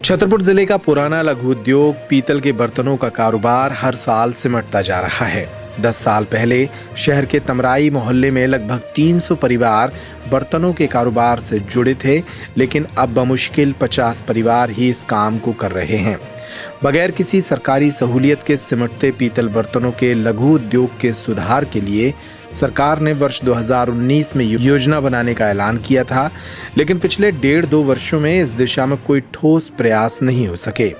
छतरपुर जिले का पुराना लघु उद्योग पीतल के बर्तनों का कारोबार हर साल सिमटता जा रहा है। 10 साल पहले शहर के तमराई मोहल्ले में लगभग 300 परिवार बर्तनों के कारोबार से जुड़े थे, लेकिन अब बमुश्किल 50 परिवार ही इस काम को कर रहे हैं। बगैर किसी सरकारी सहूलियत के सिमटते पीतल बर्तनों के लघु उद्योग के सुधार के लिए सरकार ने वर्ष 2019 में योजना बनाने का ऐलान किया था, लेकिन पिछले 1.5-2 वर्षों में इस दिशा में कोई ठोस प्रयास नहीं हो सके।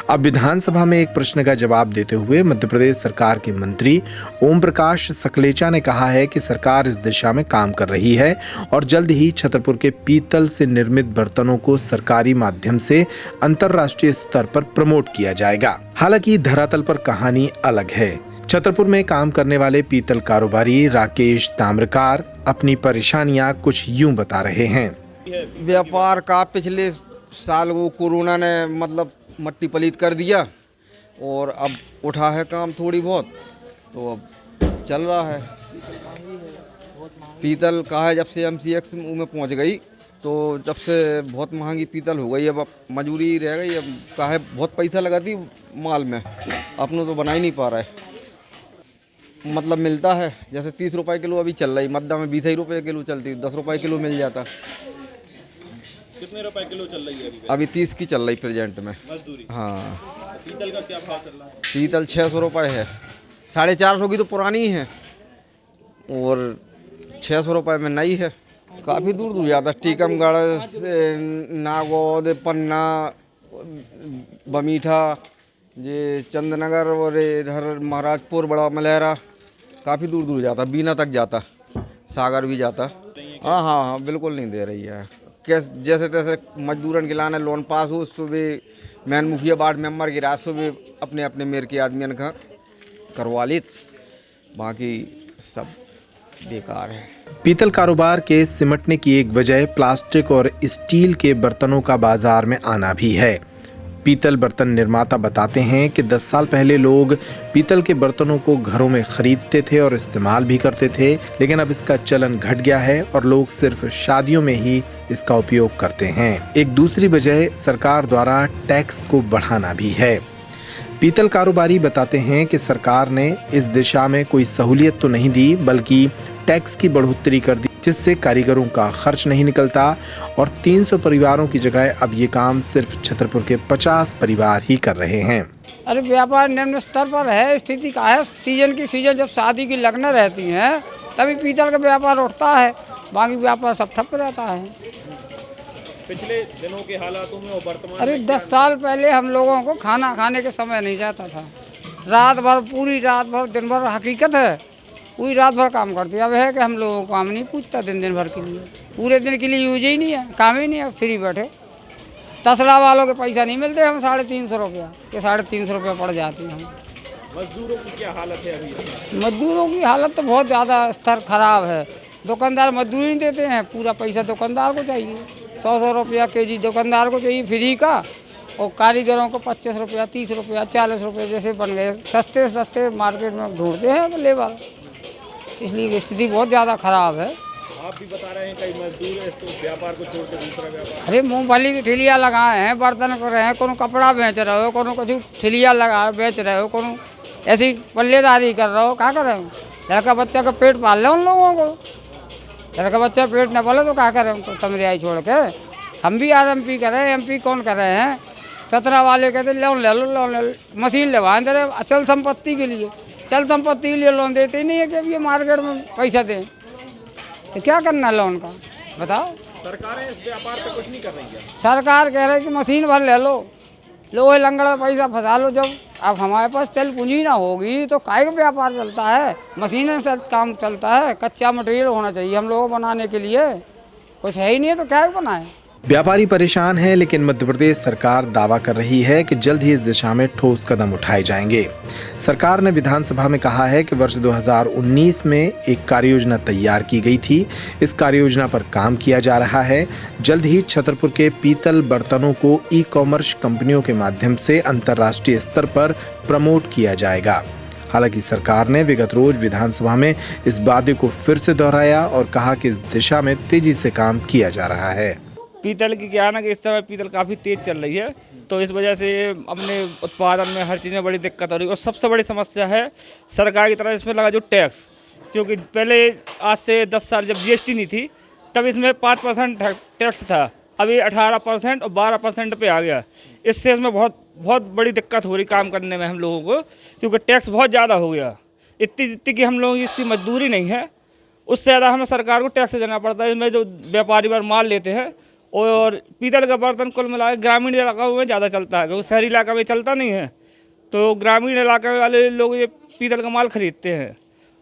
अब विधानसभा में एक प्रश्न का जवाब देते हुए मध्य प्रदेश सरकार के मंत्री ओम प्रकाश सकलेचा ने कहा है कि सरकार इस दिशा में काम कर रही है और जल्द ही छतरपुर के पीतल से निर्मित बर्तनों को सरकारी माध्यम से अंतर्राष्ट्रीय स्तर पर प्रमोट किया जाएगा। हालांकि धरातल पर कहानी अलग है। छतरपुर में काम करने वाले पीतल कारोबारी राकेश ताम्रकार अपनी परेशानियां कुछ यूं बता रहे हैं। व्यापार का पिछले साल वो कोरोना ने मट्टी पलीत कर दिया और अब उठा है काम थोड़ी बहुत, तो अब चल रहा है। पीतल का है जब से MCX में पहुंच गई तो जब से बहुत महंगी पीतल हो गई। अब मजबूरी रह गई। अब का है बहुत पैसा लगा दी माल में, अपनों तो बना ही नहीं पा रहा है। मिलता है जैसे 30 रुपए किलो अभी चल रही, मद्दा में 20 रुपए किलो चलती, 10 रुपए किलो मिल जाता। कितने रुपए किलो चल रही है अभी 30 की चल रही प्रेजेंट में मजदूरी। हाँ, पीतल का क्या भाव चल रहा है? पीतल 600 रुपये है। 450 की तो पुरानी है और 600 रुपये में नई है। काफ़ी दूर दूर जाता है। टीकमगढ़ से नागौद, पन्ना, बमीठा, ये चंदनगर और इधर महाराजपुर, बड़ा मलहरा, काफ़ी दूर दूर जाता। बीना तक जाता, सागर भी जाता। हाँ, बिल्कुल नहीं दे रही है। जैसे तैसे मजदूरन के लाने लोन पास हो, सुबह मैन मुखिया वार्ड मेंबर की रात सुबह अपने अपने मेयर के आदमियों का करवा ली, बाकी सब बेकार है। पीतल कारोबार के सिमटने की एक वजह प्लास्टिक और स्टील के बर्तनों का बाजार में आना भी है। पीतल बर्तन निर्माता बताते हैं कि 10 साल पहले लोग पीतल के बर्तनों को घरों में खरीदते थे और इस्तेमाल भी करते थे, लेकिन अब इसका चलन घट गया है और लोग सिर्फ शादियों में ही इसका उपयोग करते हैं। एक दूसरी वजह सरकार द्वारा टैक्स को बढ़ाना भी है। पीतल कारोबारी बताते हैं कि सरकार ने इस दिशा में कोई सहूलियत तो नहीं दी, बल्कि टैक्स की बढ़ोतरी कर दी, जिससे कारीगरों का खर्च नहीं निकलता और 300 परिवारों की जगह अब ये काम सिर्फ छतरपुर के 50 परिवार ही कर रहे हैं। अरे व्यापार निम्न स्तर पर है। स्थिति का है, सीजन जब शादी की लगन रहती हैं तभी पीतल का व्यापार उठता है, बाकी व्यापार सब ठप रहता है। पिछले दिनों के हालातों में और वर्तमान अरे 10 साल पहले हम लोगों को खाना खाने के समय नहीं जाता था। रात भर, पूरी रात भर, दिन भर, हकीकत है पूरी रात भर काम करती है। अब है कि हम लोगों को काम नहीं पूछता दिन भर के लिए, पूरे दिन के लिए यूज ही नहीं है, काम ही नहीं है, फ्री बैठे। तसला वालों के पैसा नहीं मिलते, हम 350 रुपया के 350 रुपया पड़ जाती हैं। मजदूरों की क्या हालत है अभी? मजदूरों की हालत तो बहुत ज़्यादा स्तर खराब है। दुकानदार मजदूरी नहीं देते हैं, पूरा पैसा दुकानदार को चाहिए। 100 रुपया केजी दुकानदार को चाहिए फ्री का, और कारीगरों को 25 रुपया, 30 रुपया, 40 रुपये जैसे बन गए। सस्ते सस्ते मार्केट में ढूंढते हैं लेबर, इसलिए स्थिति बहुत ज़्यादा खराब है। आप भी बता रहे हैं कई मजदूर इस व्यापार को छोड़ के दूसरा व्यापार। अरे मूंगफली की ठेलियाँ लगाए हैं, बर्तन कर रहे हैं, कोनो कपड़ा बेच रहे हो, कोनो कुछ ठेलियाँ लगा बेच रहे हो, कोनो ऐसी पल्लेदारी कर रहे हो। क्या कर रहे हो? लड़का बच्चा का पेट पाल लो उन लोगों को। लड़का बच्चा पेट न पाले तो क्या करें? तो तमरियाई छोड़ के हम भी आज MP कर रहे हैं। MP कौन कर रहे हैं? 17 वाले कहते लोन ले लो, लोन ले लो, मशीन लगवाएं तेरे अचल संपत्ति के लिए। चल संपत्ति के लिए लोन देते ही नहीं है कि अब ये मार्केट में पैसा दें, तो क्या करना लोन का बताओ? सरकारें इस व्यापार पे कुछ नहीं कर रही है। सरकार कह रही है कि मशीन भर ले लो, लोहे लंगड़ में पैसा फंसा लो। जब अब हमारे पास चल पूंजी ना होगी तो काय का व्यापार चलता है? मशीनें से काम चलता है, कच्चा मटेरियल होना चाहिए हम लोगों को बनाने के लिए। कुछ है ही नहीं है तो क्या बनाए? व्यापारी परेशान है, लेकिन मध्य प्रदेश सरकार दावा कर रही है कि जल्द ही इस दिशा में ठोस कदम उठाए जाएंगे। सरकार ने विधानसभा में कहा है कि वर्ष 2019 में एक कार्ययोजना तैयार की गई थी। इस कार्ययोजना पर काम किया जा रहा है। जल्द ही छतरपुर के पीतल बर्तनों को ई-कॉमर्स कंपनियों के माध्यम से अंतर्राष्ट्रीय स्तर पर प्रमोट किया जाएगा। हालांकि सरकार ने विगत रोज विधानसभा में इस वादे को फिर से दोहराया और कहा कि इस दिशा में तेजी से काम किया जा रहा है। पीतल की क्या है ना कि इस समय पीतल काफ़ी तेज़ चल रही है, तो इस वजह से अपने उत्पादन में हर चीज़ में बड़ी दिक्कत हो रही है। और सबसे बड़ी समस्या है सरकार की तरफ इसमें लगा जो टैक्स, क्योंकि पहले आज से 10 साल जब जीएसटी नहीं थी तब इसमें 5% टैक्स था, अभी 18% और 12% पे आ गया। इससे इसमें बहुत बहुत बड़ी दिक्कत हो रही काम करने में हम लोगों को, क्योंकि टैक्स बहुत ज़्यादा हो गया। इतनी कि हम लोगों की इसकी मजदूरी नहीं है, उससे ज़्यादा हमें सरकार को टैक्स देना पड़ता है। इसमें जो व्यापारी माल लेते हैं, और पीतल का बर्तन कुल मिला के ग्रामीण इलाकों में ज़्यादा चलता है, क्योंकि शहरी इलाका में चलता नहीं है। तो ग्रामीण इलाके वाले लोग ये पीतल का माल खरीदते हैं,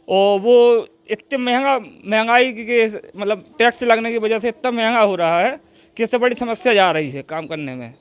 और वो इतने महंगाई के मतलब टैक्स लगने की वजह से इतना महंगा हो रहा है कि इससे बड़ी समस्या जा रही है काम करने में।